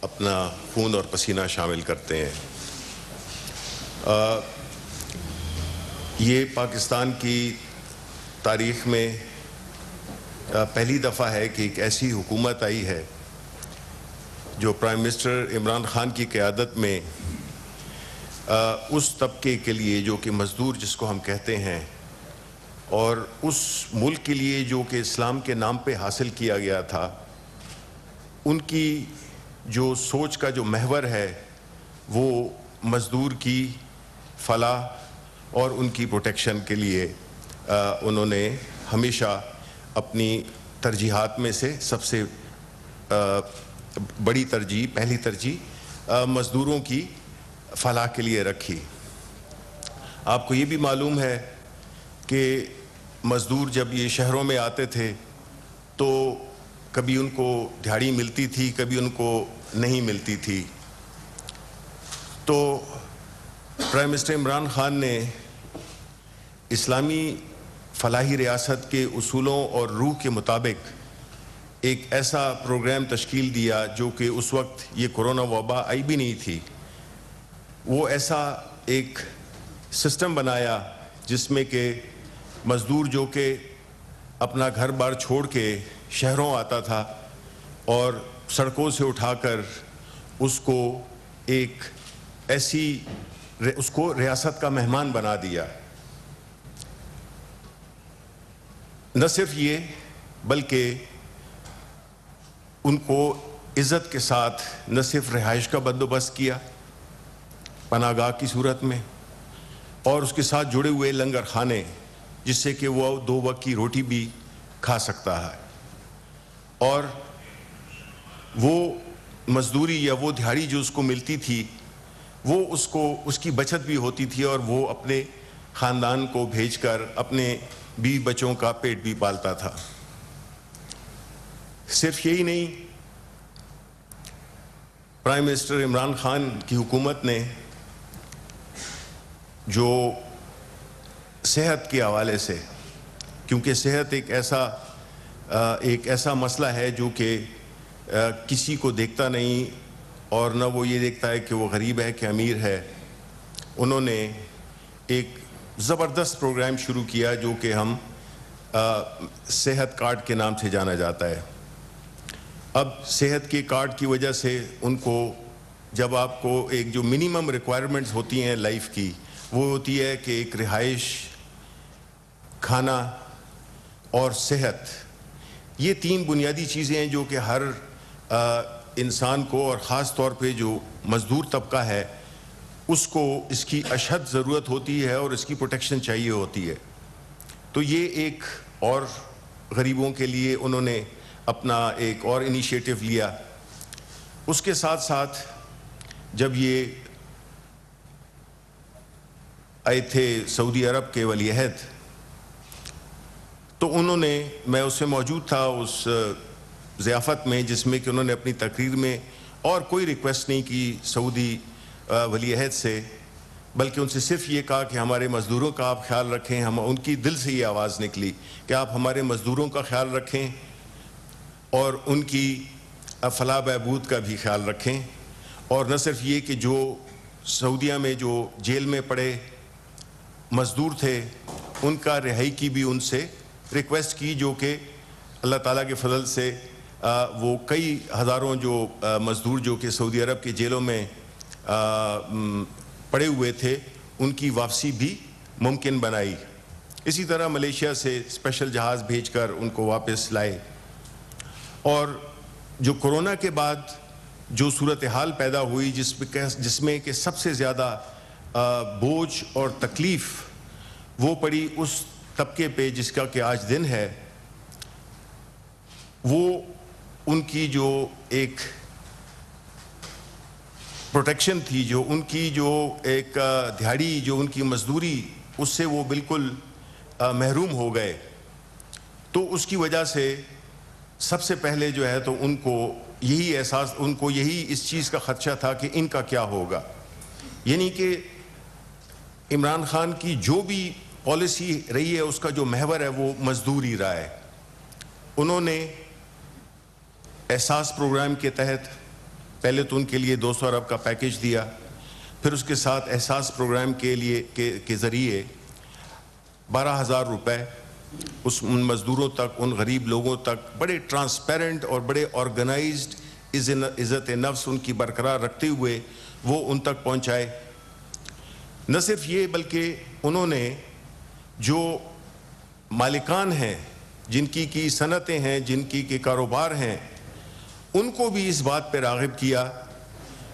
اپنا خون اور پسینہ شامل کرتے ہیں۔ یہ پاکستان کی تاریخ میں پہلی دفعہ ہے کہ ایک ایسی حکومت آئی ہے جو پرائم منسٹر عمران خان کی قیادت میں اس طبقے کے لیے جو کہ مزدور جس کو ہم کہتے ہیں، اور اس ملک کے لیے جو کہ اسلام کے نام پہ حاصل کیا گیا تھا، ان کی جو سوچ کا جو محور ہے وہ مزدور کی فلاح اور ان کی پروٹیکشن کے لیے انہوں نے ہمیشہ اپنی ترجیحات میں سے سب سے بڑی ترجیح، پہلی ترجیح مزدوروں کی فلاح کے لیے رکھی۔ آپ کو یہ بھی معلوم ہے کہ مزدور جب یہ شہروں میں آتے تھے تو کبھی ان کو دہاڑی ملتی تھی، کبھی ان کو نہیں ملتی تھی۔ تو پرائم منسٹر عمران خان نے اسلامی فلاحی ریاست کے اصولوں اور روح کے مطابق ایک ایسا پروگرام تشکیل دیا جو کہ اس وقت یہ کرونا وبا آئی بھی نہیں تھی۔ وہ ایسا ایک سسٹم بنایا جس میں کہ مزدور جو کہ اپنا گھر بار چھوڑ کے شہروں آتا تھا اور سڑکوں سے اٹھا کر اس کو ایک ایسی اس کو ریاست کا مہمان بنا دیا۔ نہ صرف یہ بلکہ ان کو عزت کے ساتھ نہ صرف رہائش کا بندوبست کیا پناہ گاہ کی صورت میں، اور اس کے ساتھ جڑے ہوئے لنگر خانے جس سے کہ وہ 2 وقت کی روٹی بھی کھا سکتا ہے، اور وہ مزدوری یا وہ دہاڑی جو اس کو ملتی تھی وہ اس کی بچت بھی ہوتی تھی، اور وہ اپنے خاندان کو بھیج کر اپنے بیوی بچوں کا پیٹ بھی پالتا تھا۔ صرف یہی نہیں، پرائم منسٹر عمران خان کی حکومت نے جو صحت کے حوالے سے، کیونکہ صحت ایک ایسا مسئلہ ہے جو کہ کسی کو دیکھتا نہیں، اور نہ وہ یہ دیکھتا ہے کہ وہ غریب ہے کہ امیر ہے، انہوں نے ایک زبردست پروگرام شروع کیا جو کہ ہم صحت کارڈ کے نام سے جانا جاتا ہے۔ اب صحت کے کارڈ کی وجہ سے ان کو، جب آپ کو ایک جو منیمم ریکوائرمنٹس ہوتی ہیں لائف کی، وہ ہوتی ہے کہ ایک رہائش، کھانا اور صحت، یہ 3 بنیادی چیزیں ہیں جو کہ ہر انسان کو، اور خاص طور پہ جو مزدور طبقہ ہے اس کو اس کی اشد ضرورت ہوتی ہے اور اس کی پروٹیکشن چاہیے ہوتی ہے۔ تو یہ ایک اور غریبوں کے لیے انہوں نے اپنا ایک اور انیشیٹو لیا۔ اس کے ساتھ ساتھ جب یہ آئے تھے سعودی عرب کے ولی عہد، تو انہوں نے، میں اس میں موجود تھا اس ضیافت میں جس میں کہ انہوں نے اپنی تقریر میں اور کوئی ریکویسٹ نہیں کی سعودی ولی عہد سے، بلکہ ان سے صرف یہ کہا کہ ہمارے مزدوروں کا آپ خیال رکھیں۔ ہم ان کی دل سے یہ آواز نکلی کہ آپ ہمارے مزدوروں کا خیال رکھیں اور ان کی فلاح بہبود کا بھی خیال رکھیں، اور نہ صرف یہ کہ جو سعودیہ میں جو جیل میں پڑے مزدور تھے ان کا رہائی کی بھی ان سے ریکویسٹ کی، جو کہ اللہ تعالیٰ کے فضل سے وہ کئی ہزاروں جو مزدور جو کہ سعودی عرب کے جیلوں میں پڑے ہوئے تھے ان کی واپسی بھی ممکن بنائی۔ اسی طرح ملیشیا سے اسپیشل جہاز بھیج کر ان کو واپس لائے۔ اور جو کرونا کے بعد جو صورتحال پیدا ہوئی جس میں کہ سب سے زیادہ بوجھ اور تکلیف وہ پڑی اس طبقے پہ جس کا کہ آج دن ہے، وہ ان کی جو ایک پروٹیکشن تھی، جو ان کی جو ایک دہاڑی، جو ان کی مزدوری، اس سے وہ بالکل محروم ہو گئے۔ تو اس کی وجہ سے سب سے پہلے جو ہے تو ان کو یہی احساس، ان کو یہی اس چیز کا خدشہ تھا کہ ان کا کیا ہوگا، یعنی کہ عمران خان کی جو بھی پالیسی رہی ہے اس کا جو محور ہے وہ مزدور ہی رہا ہے۔ انہوں نے احساس پروگرام کے تحت پہلے تو ان کے لیے 200 ارب کا پیکیج دیا، پھر اس کے ساتھ احساس پروگرام کے لیے کے ذریعے 12,000 روپے ان مزدوروں تک، ان غریب لوگوں تک بڑے ٹرانسپیرنٹ اور بڑے آرگنائزڈ عزت نفس ان کی برقرار رکھتے ہوئے وہ ان تک پہنچائے۔ نہ صرف یہ بلکہ انہوں نے جو مالکان ہیں، جن کی صنعتیں ہیں، جن کی کاروبار ہیں، ان کو بھی اس بات پہ راغب کیا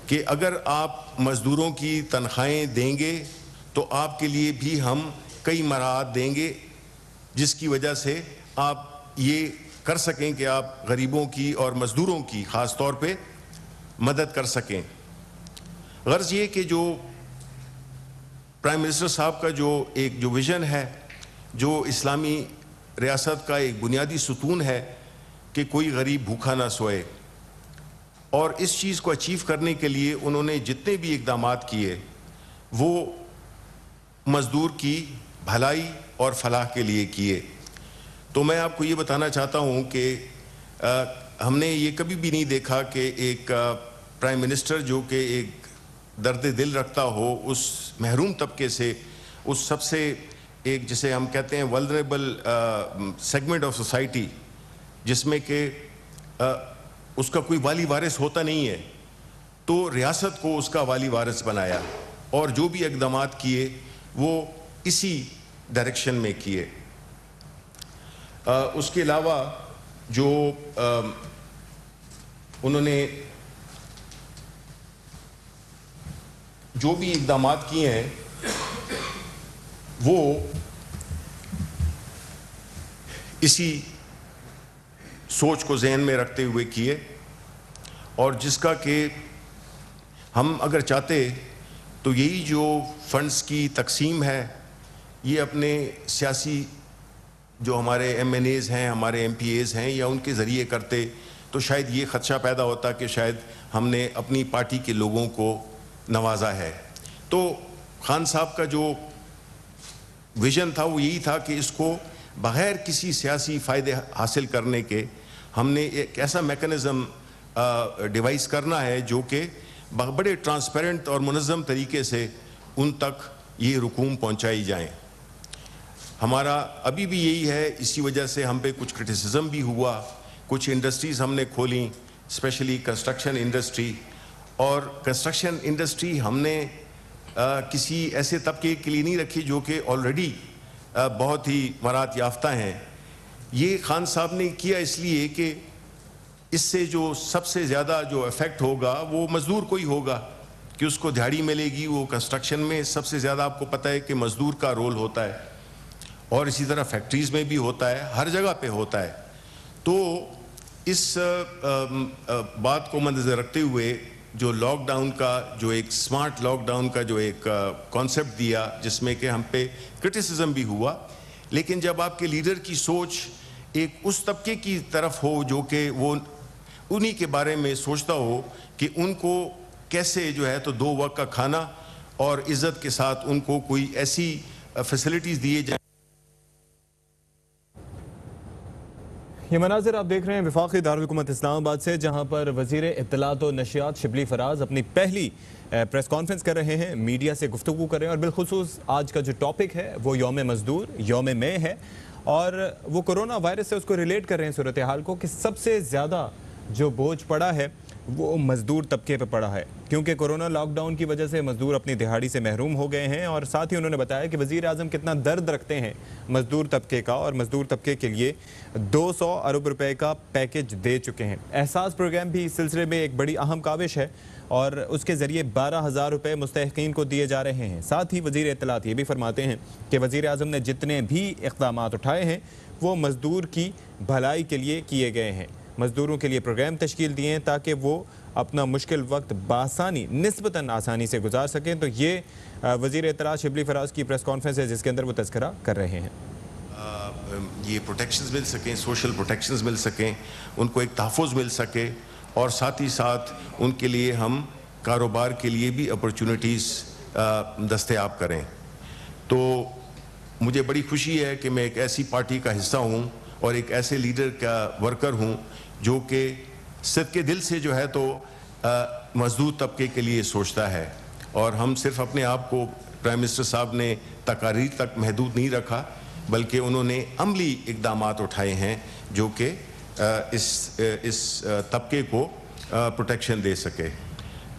کہ اگر آپ مزدوروں کی تنخواہیں دیں گے تو آپ کے لیے بھی ہم کئی مراعات دیں گے، جس کی وجہ سے آپ یہ کر سکیں کہ آپ غریبوں کی اور مزدوروں کی خاص طور پہ مدد کر سکیں۔ غرض یہ کہ جو پرائم منسٹر صاحب کا جو ویژن ہے، جو اسلامی ریاست کا ایک بنیادی ستون ہے کہ کوئی غریب بھوکا نہ سوئے، اور اس چیز کو اچیو کرنے کے لیے انہوں نے جتنے بھی اقدامات کیے وہ مزدور کی بھلائی اور فلاح کے لیے کیے۔ تو میں آپ کو یہ بتانا چاہتا ہوں کہ ہم نے یہ کبھی بھی نہیں دیکھا کہ ایک پرائم منسٹر جو کہ ایک درد دل رکھتا ہو اس محروم طبقے سے، اس سب سے ایک جسے ہم کہتے ہیں ولنریبل سیگمنٹ آف سوسائٹی، جس میں کہ اس کا کوئی والی وارث ہوتا نہیں ہے، تو ریاست کو اس کا والی وارث بنایا اور جو بھی اقدامات کیے وہ اسی ڈائریکشن میں کیے۔ اس کے علاوہ جو انہوں نے جو بھی اقدامات کیے ہیں وہ اسی سوچ کو ذہن میں رکھتے ہوئے کیے، اور جس کا کہ ہم اگر چاہتے تو یہی جو فنڈز کی تقسیم ہے یہ اپنے سیاسی جو ہمارے ایم این ایز ہیں، ہمارے ایم پی ایز ہیں، یا ان کے ذریعے کرتے تو شاید یہ خدشہ پیدا ہوتا کہ شاید ہم نے اپنی پارٹی کے لوگوں کو نوازا ہے۔ تو خان صاحب کا جو ویژن تھا وہ یہی تھا کہ اس کو بغیر کسی سیاسی فائدے حاصل کرنے کے ہم نے ایک ایسا میکنزم ڈیوائس کرنا ہے جو کہ بڑے ٹرانسپیرنٹ اور منظم طریقے سے ان تک یہ رقوم پہنچائی جائیں۔ ہمارا ابھی بھی یہی ہے، اسی وجہ سے ہم پہ کچھ کرٹیسزم بھی ہوا، کچھ انڈسٹریز ہم نے کھولیں، اسپیشلی کنسٹرکشن انڈسٹری، اور کنسٹرکشن انڈسٹری ہم نے کسی ایسے طبقے کے لیے نہیں رکھی جو کہ آلریڈی بہت ہی مراعات یافتہ ہیں۔ یہ خان صاحب نے کیا اس لیے کہ اس سے جو سب سے زیادہ جو افیکٹ ہوگا وہ مزدور کو ہی ہوگا، کہ اس کو دہاڑی ملے گی۔ وہ کنسٹرکشن میں سب سے زیادہ آپ کو پتہ ہے کہ مزدور کا رول ہوتا ہے، اور اسی طرح فیکٹریز میں بھی ہوتا ہے، ہر جگہ پہ ہوتا ہے۔ تو اس بات کو مدنظر رکھتے ہوئے جو لاک ڈاؤن کا جو ایک سمارٹ لاک ڈاؤن کا جو ایک کانسیپٹ دیا، جس میں کہ ہم پہ کرٹیسزم بھی ہوا، لیکن جب آپ کے لیڈر کی سوچ ایک اس طبقے کی طرف ہو جو کہ وہ انہی کے بارے میں سوچتا ہو کہ ان کو کیسے جو ہے تو 2 وقت کا کھانا اور عزت کے ساتھ ان کو کوئی ایسی فیسلٹیز دیے جائیں۔ یہ مناظر آپ دیکھ رہے ہیں وفاقی دارالحکومت اسلام آباد سے، جہاں پر وزیر اطلاعات و نشریات شبلی فراز اپنی پہلی پریس کانفرنس کر رہے ہیں، میڈیا سے گفتگو کر رہے ہیں، اور بالخصوص آج کا جو ٹاپک ہے وہ یوم مزدور، یوم مئی ہے، اور وہ کرونا وائرس سے اس کو ریلیٹ کر رہے ہیں صورتحال کو، کہ سب سے زیادہ جو بوجھ پڑا ہے وہ مزدور طبقے پہ پڑا ہے، کیونکہ کرونا لاک ڈاؤن کی وجہ سے مزدور اپنی دہاڑی سے محروم ہو گئے ہیں۔ اور ساتھ ہی انہوں نے بتایا کہ وزیر اعظم کتنا درد رکھتے ہیں مزدور طبقے کا، اور مزدور طبقے کے لیے 200 ارب روپے کا پیکج دے چکے ہیں۔ احساس پروگرام بھی اس سلسلے میں ایک بڑی اہم کاوش ہے، اور اس کے ذریعے 12,000 روپے مستحقین کو دیے جا رہے ہیں۔ ساتھ ہی وزیر اطلاعات یہ بھی فرماتے ہیں کہ وزیر اعظم نے جتنے بھی اقدامات اٹھائے ہیں وہ مزدور کی بھلائی کے لیے کیے گئے ہیں۔ مزدوروں کے لیے پروگرام تشکیل دیے ہیں تاکہ وہ اپنا مشکل وقت بآسانی، نسبتاً آسانی سے گزار سکیں۔ تو یہ وزیر اطلاعات شبلی فراز کی پریس کانفرنس ہے جس کے اندر وہ تذکرہ کر رہے ہیں۔ یہ پروٹیکشنز مل سکیں، سوشل پروٹیکشنز مل سکیں، ان کو ایک تحفظ مل سکے، اور ساتھ ہی ساتھ ان کے لیے ہم کاروبار کے لیے بھی اپرچونٹیز دستیاب کریں۔ تو مجھے بڑی خوشی ہے کہ میں ایک ایسی پارٹی کا حصہ ہوں اور ایک ایسے لیڈر کا ورکر ہوں جو کہ صدقے دل سے جو ہے تو مزدور طبقے کے لیے سوچتا ہے، اور ہم صرف اپنے آپ کو پرائم منسٹر صاحب نے تقاریر تک محدود نہیں رکھا، بلکہ انہوں نے عملی اقدامات اٹھائے ہیں جو کہ اس طبقے کو پروٹیکشن دے سکے.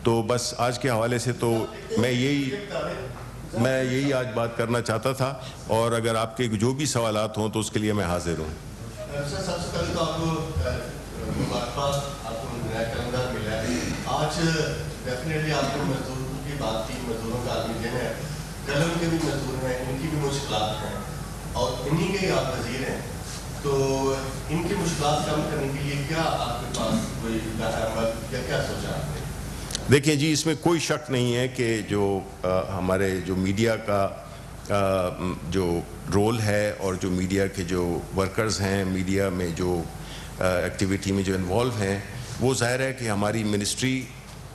تو بس آج کے حوالے سے تو میں یہی آج بات کرنا چاہتا تھا، اور اگر آپ کے جو بھی سوالات ہوں تو اس کے لیے میں حاضر ہوں. سب سے پہلے تو آپ کو نیا کلندر ملا ہے. آج ڈیفینیٹلی آپ کو مزدوروں کی بات کی، مزدوروں کا آدمی دن ہے، قلم کے بھی مزدور ہیں، ان کی بھی مشکلات ہیں، اور انہی کے آپ وزیر ہیں. تو ان کی مشکلات کم کرنے کے لیے کیا آپ کے پاس کوئی عمل یا کیا سوچا آپ نے؟ دیکھیں جی، اس میں کوئی شک نہیں ہے کہ جو ہمارے جو میڈیا کا جو رول ہے، اور جو میڈیا کے جو ورکرز ہیں، میڈیا میں جو ایکٹیویٹی میں جو انوالو ہیں، وہ ظاہر ہے کہ ہماری منسٹری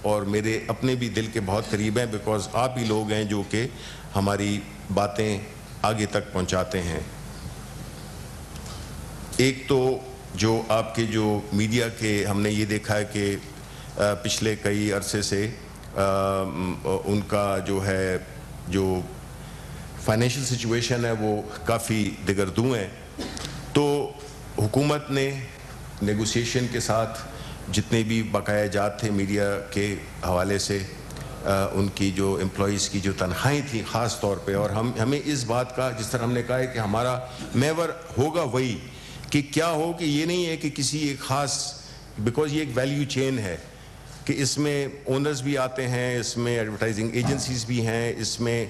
اور میرے اپنے بھی دل کے بہت قریب ہیں، بیکاز آپ ہی لوگ ہیں جو کہ ہماری باتیں آگے تک پہنچاتے ہیں. ایک تو جو آپ کے جو میڈیا کے ہم نے یہ دیکھا ہے کہ پچھلے کئی عرصے سے ان کا جو ہے جو فائنینشیل سچویشن ہے وہ کافی دگردوں ہے. تو حکومت نے نیگوسیشن کے ساتھ جتنے بھی بقایا جات تھے میڈیا کے حوالے سے، ان کی جو امپلائیز کی جو تنخواہیں تھیں خاص طور پہ، اور ہمیں اس بات کا، جس طرح ہم نے کہا ہے کہ ہمارا محور ہوگا وہی کہ کیا ہو کہ یہ نہیں ہے کہ کسی ایک خاص، بیکاز یہ ایک ویلیو چین ہے کہ اس میں اونرز بھی آتے ہیں، اس میں ایڈورٹائزنگ ایجنسیز بھی ہیں، اس میں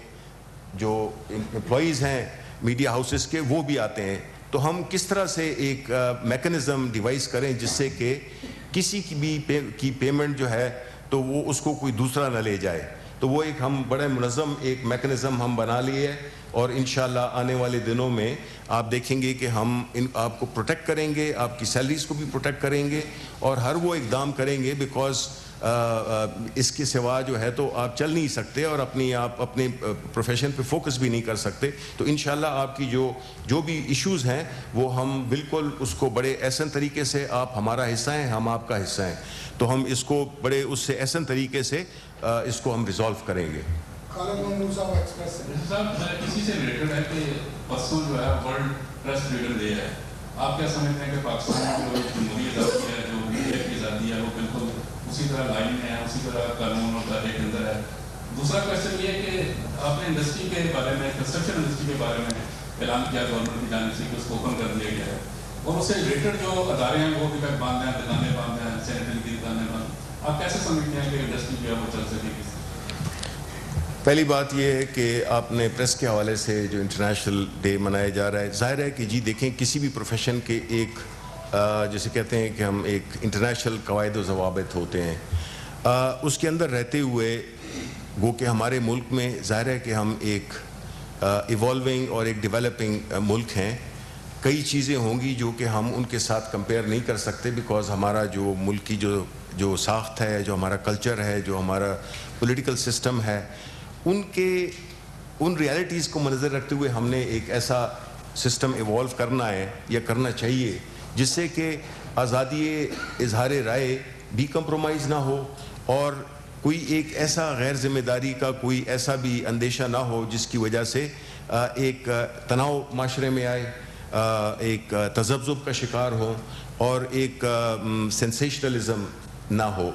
جو امپلائیز ہیں میڈیا ہاؤسز کے وہ بھی آتے ہیں. تو ہم کس طرح سے ایک میکنزم ڈیوائس کریں جس سے کہ کسی کی بھی پیمنٹ جو ہے تو وہ اس کو کوئی دوسرا نہ لے جائے. تو وہ ایک ہم بڑے منظم ایک میکنزم ہم بنا لیے ہے، اور انشاءاللہ آنے والے دنوں میں آپ دیکھیں گے کہ ہم آپ کو پروٹیکٹ کریں گے، آپ کی سیلریز کو بھی پروٹیکٹ کریں گے، اور ہر وہ اقدام کریں گے، بیکاز اس کے سوا جو ہے تو آپ چل نہیں سکتے، اور آپ اپنے پروفیشن پہ فوکس بھی نہیں کر سکتے. تو انشاءاللہ آپ کی جو بھی ایشوز ہیں وہ ہم بالکل اس کو بڑے احسن طریقے سے، آپ ہمارا حصہ ہیں، ہم آپ کا حصہ ہیں، تو ہم اس کو بڑے اس سے احسن طریقے سے اس کو ہم ریزالو کریں گے. صاحب اسی سے ریلیٹڈ ہے کہ پرسوں جو ہے ورلڈ پریس فریڈم ڈے ہے. آپ کیا سمجھتے ہیں کہ پاکستان میں جو جمہوری آزادی ہے، جو میڈیا کی آزادی ہے، وہ بالکل اسی طرح لائن ہے، اسی طرح قانون اور دائرے کے اندر ہے؟ دوسرا کوشچن یہ ہے کہ آپ نے انڈسٹری کے بارے میں، کنسٹرکشن انڈسٹری کے بارے میں اعلان کیا گورنمنٹ کی جانب سے کہ اس کو اوپن کر دیا گیا ہے، اور اس سے ریلیٹڈ جو ادارے ہیں وہ ابھی تک بند ہیں، دکانیں بند ہیں، سینیٹری کی دکانیں بند. آپ کیسے سمجھتے ہیں کہ انڈسٹری جو ہے وہ چل سکے گی؟ پہلی بات یہ ہے کہ آپ نے پریس کے حوالے سے جو انٹرنیشنل ڈے منایا جا رہا ہے، ظاہر ہے کہ جی دیکھیں کسی بھی پروفیشن کے ایک جیسے کہتے ہیں کہ ہم ایک انٹرنیشنل قواعد و ضوابط ہوتے ہیں، اس کے اندر رہتے ہوئے گو کہ ہمارے ملک میں ظاہر ہے کہ ہم ایک ایوالونگ اور ایک ڈیولپنگ ملک ہیں. کئی چیزیں ہوں گی جو کہ ہم ان کے ساتھ کمپیئر نہیں کر سکتے، بیکاز ہمارا جو ملک کی جو ساخت ہے، جو ہمارا کلچر ہے، جو ہمارا پولیٹیکل سسٹم ہے، ان ریالٹیز کو نظر رکھتے ہوئے ہم نے ایک ایسا سسٹم ایوالو کرنا ہے یا کرنا چاہیے جس سے کہ آزادی اظہار رائے بھی کمپرومائز نہ ہو، اور کوئی ایک ایسا غیر ذمہ داری کا کوئی ایسا بھی اندیشہ نہ ہو جس کی وجہ سے ایک تناؤ معاشرے میں آئے، ایک تذبذب کا شکار ہو، اور ایک سینسیشنلزم نہ ہو.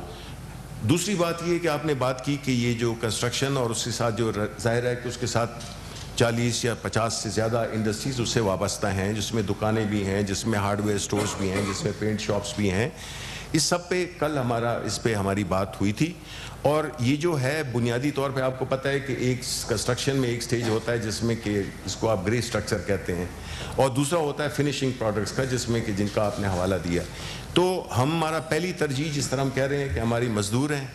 دوسری بات یہ کہ آپ نے بات کی کہ یہ جو کنسٹرکشن اور اس کے ساتھ جو ظاہر ہے کہ اس کے ساتھ 40 یا 50 سے زیادہ انڈسٹریز اس سے وابستہ ہیں، جس میں دکانیں بھی ہیں، جس میں ہارڈ ویئر سٹورز بھی ہیں، جس میں پینٹ شاپس بھی ہیں. اس سب پہ کل اس پہ ہماری بات ہوئی تھی. اور یہ جو ہے بنیادی طور پہ آپ کو پتہ ہے کہ ایک کنسٹرکشن میں ایک سٹیج ہوتا ہے جس میں کہ اس کو آپ گرے سٹرکچر کہتے ہیں، اور دوسرا ہوتا ہے فنشنگ پروڈکٹس کا جس میں کہ جن کا آپ نے حوالہ دیا. تو ہمارا پہلی ترجیح جس طرح ہم کہہ رہے ہیں کہ ہماری مزدور ہیں،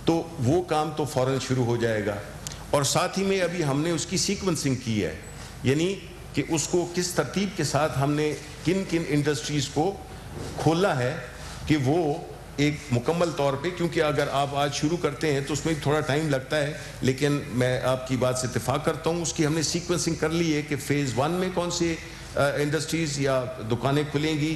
تو وہ کام تو فوراً شروع ہو جائے گا. اور ساتھ ہی میں ابھی ہم نے اس کی سیکوینسنگ کی ہے، یعنی کہ اس کو کس ترتیب کے ساتھ ہم نے کن کن انڈسٹریز کو کھولا ہے کہ وہ ایک مکمل طور پہ، کیونکہ اگر آپ آج شروع کرتے ہیں تو اس میں تھوڑا ٹائم لگتا ہے، لیکن میں آپ کی بات سے اتفاق کرتا ہوں، اس کی ہم نے سیکوینسنگ کر لی ہے کہ فیز 1 میں کون سے انڈسٹریز یا دکانیں کھلیں گی،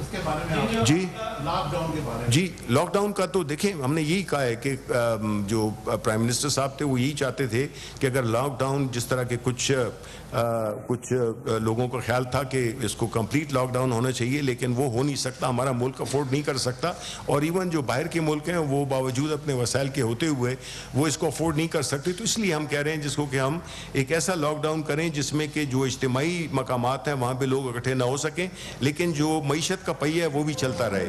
اس کے بارے میں جی لاک ڈاؤن کے بارے میں جی لاک ڈاؤن کا تو دیکھیں ہم نے یہی کہا ہے کہ جو پرائم منسٹر صاحب تھے وہ یہی چاہتے تھے کہ اگر لاک ڈاؤن جس طرح کے کچھ لوگوں کا خیال تھا کہ اس کو کمپلیٹ لاک ڈاؤن ہونا چاہیے لیکن وہ ہو نہیں سکتا, ہمارا ملک افورڈ نہیں کر سکتا, اور ایون جو باہر کے ملک ہیں وہ باوجود اپنے وسائل کے ہوتے ہوئے وہ اس کو افورڈ نہیں کر سکتے. تو اس لیے ہم کہہ رہے ہیں جس کو کہ ہم ایک ایسا لاک ڈاؤن کریں جس میں کہ جو اجتماعی مقامات ہیں وہاں پہ لوگ اکٹھے نہ ہو سکیں لیکن جو معیشت کا پہیہ ہے وہ بھی چلتا رہے.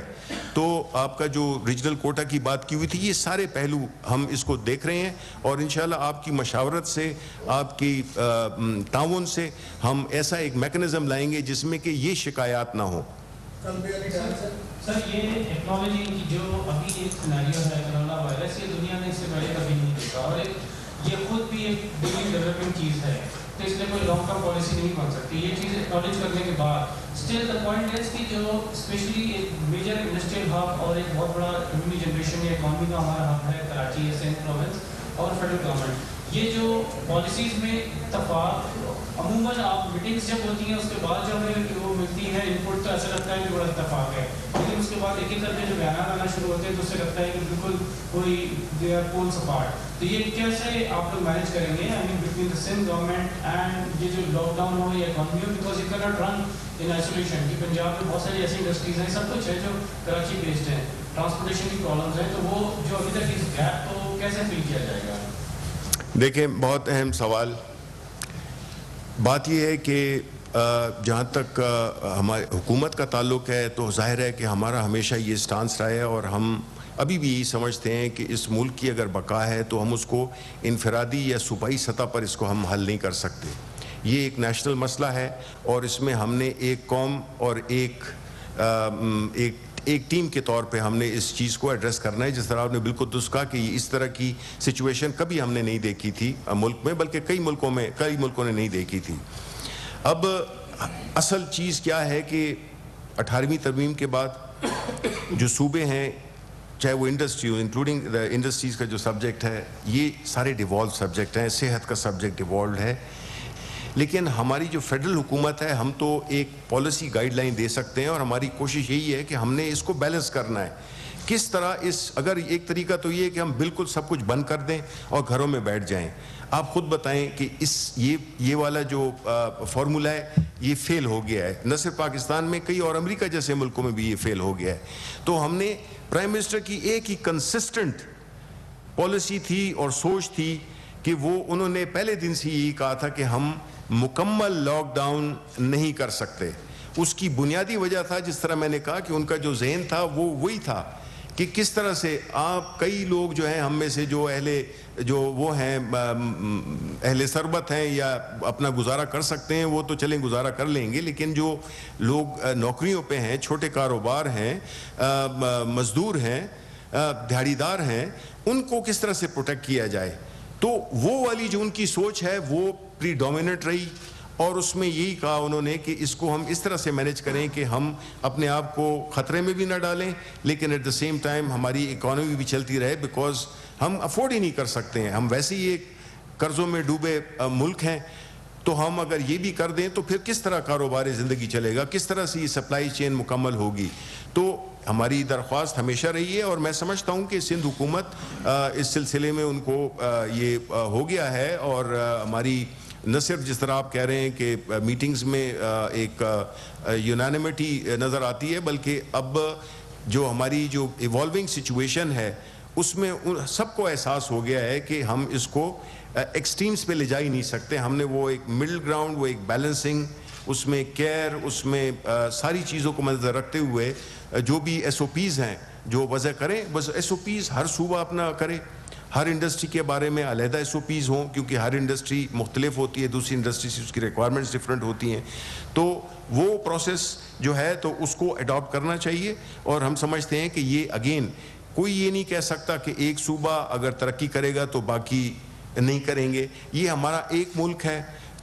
تو آپ کا جو ریجنل کوٹا کی بات کی ہوئی تھی, یہ سارے پہلو ہم اس کو دیکھ رہے ہیں اور انشاءاللہ آپ کی مشاورت سے, آپ کی تعاون سے ہم ایسا ایک میکنزم لائیں گے جس میں کہ یہ شکایات نہ ہوں. سر یہ ٹیکنالوجی کی جو ابھی ایک سیناریو ہے کرونا وائرس, یہ دنیا نے اس سے پہلے کبھی نہیں دیکھا اور یہ خود بھی ایک بڑی ڈیولپنگ چیز ہے, تو اس میں کوئی لانگ ٹرم پالیسی نہیں بن سکتی. یہ چیز ایکنالج کرنے کے بعد اسٹل دا پوائنٹ از کہ جو اسپیشلی ایک میجر انڈسٹریل ہب اور ایک بہت بڑا ریونیو جنریشن یا اکانومی کا ہمارا ہب ہے کراچی یا سندھ پروونس اور فیڈرل گورنمنٹ, یہ جو پالیسیز میں اتفاق عموماً آپ میٹنگس جب ہوتی ہیں اس کے بعد جو ہمیں وہ ملتی ہے ان پٹ تو ایسا لگتا ہے کہ بڑا اتفاق ہے, لیکن اس کے بعد ایک ایک کر کے جو بیانات آنا شروع ہوتے ہیں تو اس سے لگتا ہے کہ بالکل کوئی دے آر پولس اپارٹ. تو یہ کیسے آپ لوگ مینیج کریں گے I mean between the Sindh government and یہ جو لاک ڈاؤن ہو یا اکانومی ہو, because you can not run in isolation. کہ پنجاب میں بہت ساری ایسی انڈسٹریز ہیں, سب کچھ ہے جو کراچی بیسڈ ہیں, ٹرانسپورٹیشن کی پرابلمس ہیں, تو وہ جو ابھی تک اس گیپ کو کیسے فل کیا جائے گا؟ دیکھیں بہت اہم سوال. بات یہ ہے کہ جہاں تک ہماری حکومت کا تعلق ہے تو ظاہر ہے کہ ہمارا ہمیشہ یہ سٹانس رہا ہے اور ہم ابھی بھی یہی سمجھتے ہیں کہ اس ملک کی اگر بقا ہے تو ہم اس کو انفرادی یا صوبائی سطح پر اس کو ہم حل نہیں کر سکتے. یہ ایک نیشنل مسئلہ ہے اور اس میں ہم نے ایک قوم اور ایک ٹیم کے طور پہ ہم نے اس چیز کو ایڈریس کرنا ہے. جس طرح آپ نے بالکل درست کہا کہ اس طرح کی سچویشن کبھی ہم نے نہیں دیکھی تھی ملک میں, بلکہ کئی ملکوں نے نہیں دیکھی تھی. اب اصل چیز کیا ہے کہ 18ویں ترمیم کے بعد جو صوبے ہیں, چاہے وہ انڈسٹری ہو, انکلوڈنگ انڈسٹریز کا جو سبجیکٹ ہے, یہ سارے ڈیوالو سبجیکٹ ہیں. صحت کا سبجیکٹ ڈیوالوڈ ہے, لیکن ہماری جو فیڈرل حکومت ہے ہم تو ایک پالیسی گائیڈ لائن دے سکتے ہیں اور ہماری کوشش یہی ہے کہ ہم نے اس کو بیلنس کرنا ہے. کس طرح اگر ایک طریقہ تو یہ ہے کہ ہم بالکل سب کچھ بند کر دیں اور گھروں میں بیٹھ جائیں. آپ خود بتائیں کہ یہ والا جو فارمولا ہے یہ فیل ہو گیا ہے, نہ صرف پاکستان میں, کئی اور امریکہ جیسے ملکوں میں بھی یہ فیل ہو گیا ہے. تو ہم نے پرائم منسٹر کی ایک ہی کنسسٹنٹ پالیسی تھی اور سوچ تھی کہ انہوں نے پہلے دن سے یہی کہا تھا کہ ہم مکمل لاک ڈاؤن نہیں کر سکتے. اس کی بنیادی وجہ تھا, جس طرح میں نے کہا, کہ ان کا جو ذہن تھا وہ وہی تھا کہ کس طرح سے کئی لوگ جو ہیں ہم میں سے جو وہ ہیں اہل ثروت ہیں یا اپنا گزارا کر سکتے ہیں وہ تو چلیں گزارا کر لیں گے, لیکن جو لوگ نوکریوں پہ ہیں, چھوٹے کاروبار ہیں, مزدور ہیں, دیہڑی دار ہیں, ان کو کس طرح سے پروٹیکٹ کیا جائے. تو وہ والی جو ان کی سوچ ہے وہ پری ڈومیننٹ رہی اور اس میں یہی کہا انہوں نے کہ اس کو ہم اس طرح سے مینیج کریں کہ ہم اپنے آپ کو خطرے میں بھی نہ ڈالیں لیکن ایٹ دا سیم ٹائم ہماری اکانومی بھی چلتی رہے, بیکاز ہم افورڈ ہی نہیں کر سکتے ہیں. ہم ویسے ہی ایک قرضوں میں ڈوبے ملک ہیں, تو ہم اگر یہ بھی کر دیں تو پھر کس طرح کاروبار زندگی چلے گا, کس طرح سے یہ سپلائی چین مکمل ہوگی. تو ہماری درخواست ہمیشہ رہی ہے اور میں سمجھتا ہوں کہ سندھ حکومت اس سلسلے میں ان کو یہ ہو گیا ہے اور ہماری نہ صرف جس طرح آپ کہہ رہے ہیں کہ میٹنگز میں ایک یونانیمٹی نظر آتی ہے, بلکہ اب جو ہماری جو ایوالونگ سچویشن ہے اس میں سب کو احساس ہو گیا ہے کہ ہم اس کو ایکسٹریمز پہ لے جا ہی نہیں سکتے. ہم نے وہ ایک مڈل گراؤنڈ, وہ ایک بیلنسنگ, اس میں کیئر, اس میں ساری چیزوں کو مد نظر رکھتے ہوئے جو بھی ایس او پیز ہیں جو وضع کریں, بس ایس او پیز ہر صوبہ اپنا کرے, ہر انڈسٹری کے بارے میں علیحدہ ایس او پیز ہوں کیونکہ ہر انڈسٹری مختلف ہوتی ہے, دوسری انڈسٹری سے اس کی ریکوائرمنٹس ڈفرینٹ ہوتی ہیں. تو وہ پروسیس جو ہے تو اس کو اڈاپٹ کرنا چاہیے اور ہم سمجھتے ہیں کہ یہ اگین کوئی یہ نہیں کہہ سکتا کہ ایک صوبہ اگر ترقی کرے گا تو باقی نہیں کریں گے. یہ ہمارا ایک ملک ہے,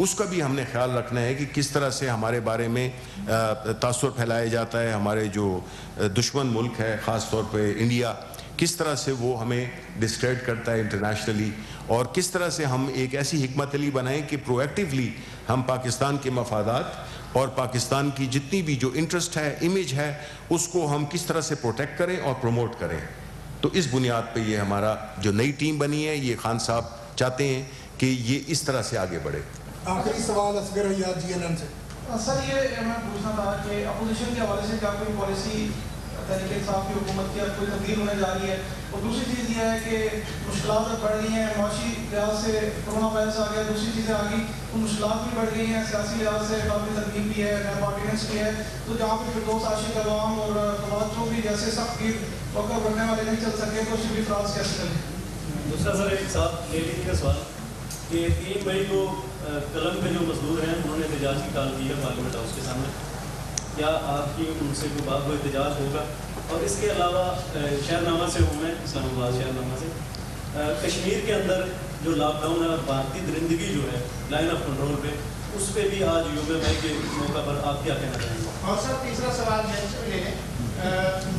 اس کا بھی ہم نے خیال رکھنا ہے کہ کس طرح سے ہمارے بارے میں تاثر پھیلایا جاتا ہے. ہمارے جو دشمن ملک ہے خاص طور پہ انڈیا, کس طرح سے وہ ہمیں ڈسکریڈٹ کرتا ہے انٹرنیشنلی, اور کس طرح سے ہم ایک ایسی حکمت عملی بنائیں کہ پرویکٹیولی ہم پاکستان کے مفادات اور پاکستان کی جتنی بھی جو انٹرسٹ ہے, امیج ہے, اس کو ہم کس طرح سے پروٹیکٹ کریں اور پروموٹ کریں. تو اس بنیاد پہ یہ ہمارا جو نئی ٹیم بنی ہے, یہ خان صاحب چاہتے ہیں کہ یہ اس طرح سے آگے بڑھے. آخری سوال اصغر حیات جی این این سے. سر یہ میں پوچھنا تھا کہ اپوزیشن کے حوالے سے کیا کوئی پالیسی تحریک انصاف کی حکومت کی اب کوئی تبدیل ہونے جا رہی ہے؟ اور دوسری چیز یہ ہے کہ مشکلات اب بڑھ گئی ہیں, معاشی لحاظ سے کرونا وائرس آ گیا, دوسری چیزیں آ گئی, تو مشکلات بھی بڑھ گئی ہیں, سیاسی لحاظ سے قابل ترغیب بھی ہے, نیب آرڈیننس بھی ہے, تو جہاں پہ فردوس عاشق عوام اور توجہ بھی جیسے سخت گیر وقت بڑھنے والے نہیں چل سکے, تو شبلی فراز کیسے چلے؟ دوسرا سر ایک ساتھ لے لیجیے کا سوال کہ 3 مئی کو قلم کے جو مزدور ہیں انہوں نے احتجاج کی کال کی ہے پارلیمنٹ ہاؤس کے سامنے, کیا آپ کی ان سے کوئی بات, کوئی احتجاج ہوگا؟ اور اس کے علاوہ شہر نامہ سے ہوں میں, اسلام آباد شہر نامہ سے, کشمیر کے اندر جو لاک ڈاؤن ہے اور بھارتی درندگی جو ہے لائن آف کنٹرول پہ, اس پہ بھی آج یوم مئی کے موقع پر آپ کیا کہنا چاہیں گے؟ اور سر تیسرا سوال یہ ہے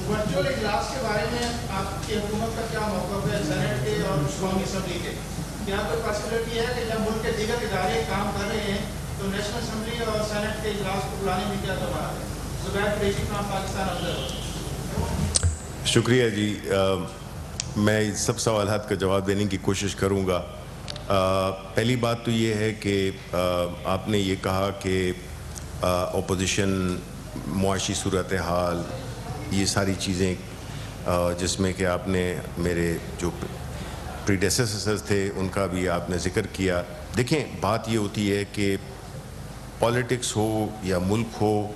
ورچوئل اجلاس کے بارے میں آپ کی حکومت کا کیا موقف ہے سینٹ کے اور قومی اسمبلی کے؟ کیا کوئی پاسبلٹی ہے کہ جب ملک کے دیگر ادارے کام کر رہے ہیں تو نیشنل اسمبلی اور سینٹ کے اجلاس کو بلانے میں کیا دبا ہے؟ زبیر قریشی نام پاکستان افضل. شکریہ جی, میں سب سوالات کا جواب دینے کی کوشش کروں گا. پہلی بات تو یہ ہے کہ آپ نے یہ کہا کہ اپوزیشن, معاشی صورتحال, یہ ساری چیزیں جس میں کہ آپ نے میرے جو پریڈیسیسرز تھے ان کا بھی آپ نے ذکر کیا. دیکھیں بات یہ ہوتی ہے کہ پالیٹکس ہو یا ملک ہو,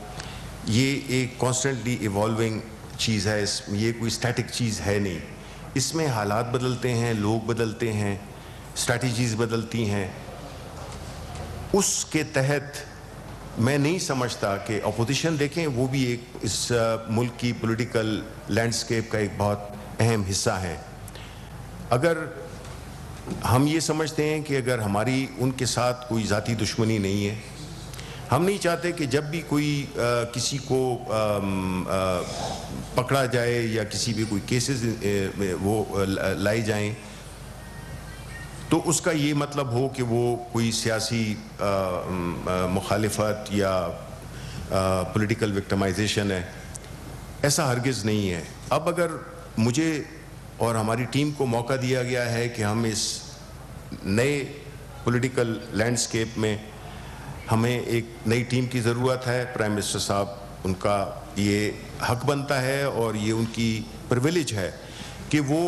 یہ ایک کانسٹنٹلی ایوالونگ چیز ہے, یہ کوئی اسٹیٹک چیز ہے نہیں. اس میں حالات بدلتے ہیں, لوگ بدلتے ہیں, اسٹریٹجیز بدلتی ہیں. اس کے تحت میں نہیں سمجھتا کہ اپوزیشن, دیکھیں وہ بھی ایک اس ملک کی پولیٹیکل لینڈسکیپ کا ایک بہت اہم حصہ ہے. اگر ہم یہ سمجھتے ہیں کہ اگر ہماری ان کے ساتھ کوئی ذاتی دشمنی نہیں ہے, ہم نہیں چاہتے کہ جب بھی کوئی کسی کو پکڑا جائے یا کسی بھی کوئی کیسز وہ لائے جائیں تو اس کا یہ مطلب ہو کہ وہ کوئی سیاسی مخالفت یا پولیٹیکل وکٹمائزیشن ہے. ایسا ہرگز نہیں ہے. اب اگر مجھے اور ہماری ٹیم کو موقع دیا گیا ہے کہ ہم اس نئے پولیٹیکل لینڈسکیپ میں, ہمیں ایک نئی ٹیم کی ضرورت ہے, پرائم منسٹر صاحب ان کا یہ حق بنتا ہے اور یہ ان کی پرویلیج ہے کہ وہ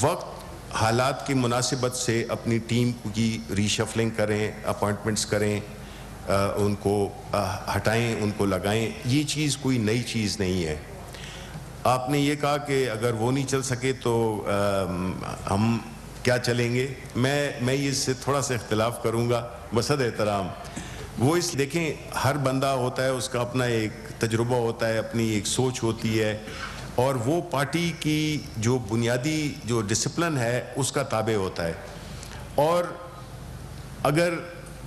وقت حالات کی مناسبت سے اپنی ٹیم کی ری شفلنگ کریں, اپوائنٹمنٹس کریں, ان کو ہٹائیں, ان کو لگائیں. یہ چیز کوئی نئی چیز نہیں ہے. آپ نے یہ کہا کہ اگر وہ نہیں چل سکے تو ہم کیا چلیں گے. میں اس سے تھوڑا سا اختلاف کروں گا بصد احترام. وہ اس دیکھیں ہر بندہ ہوتا ہے, اس کا اپنا ایک تجربہ ہوتا ہے, اپنی ایک سوچ ہوتی ہے, اور وہ پارٹی کی جو بنیادی جو ڈسپلن ہے اس کا تابع ہوتا ہے. اور اگر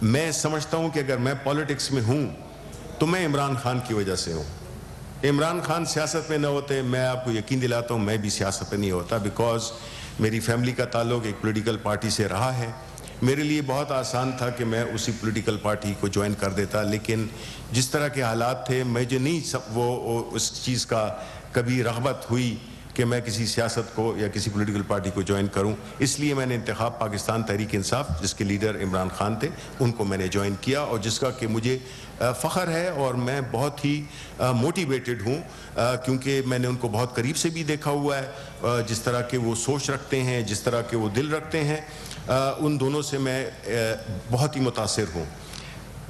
میں سمجھتا ہوں کہ اگر میں پالیٹکس میں ہوں تو میں عمران خان کی وجہ سے ہوں. عمران خان سیاست میں نہ ہوتے, میں آپ کو یقین دلاتا ہوں میں بھی سیاست میں نہیں ہوتا, بیکاز میری فیملی کا تعلق ایک پولیٹیکل پارٹی سے رہا ہے. میرے لیے بہت آسان تھا کہ میں اسی پولیٹیکل پارٹی کو جوائن کر دیتا, لیکن جس طرح کے حالات تھے مجھے نہیں وہ اس چیز کا کبھی رغبت ہوئی کہ میں کسی سیاست کو یا کسی پولیٹیکل پارٹی کو جوائن کروں. اس لیے میں نے انتخاب پاکستان تحریک انصاف, جس کے لیڈر عمران خان تھے, ان کو میں نے جوائن کیا, اور جس کا کہ مجھے فخر ہے اور میں بہت ہی موٹیویٹڈ ہوں, کیونکہ میں نے ان کو بہت قریب سے بھی دیکھا ہوا ہے, جس طرح کے وہ سوچ رکھتے ہیں, جس طرح کے وہ دل رکھتے ہیں, ان دونوں سے میں بہت ہی متاثر ہوں.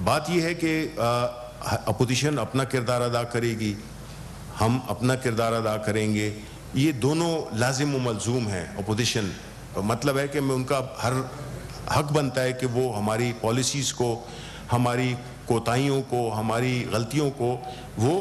بات یہ ہے کہ اپوزیشن اپنا کردار ادا کرے گی, ہم اپنا کردار ادا کریں گے, یہ دونوں لازم و ملزوم ہیں. اپوزیشن مطلب ہے کہ میں ان کا ہر حق بنتا ہے کہ وہ ہماری پالیسیز کو, ہماری کوتاہیوں کو, ہماری غلطیوں کو وہ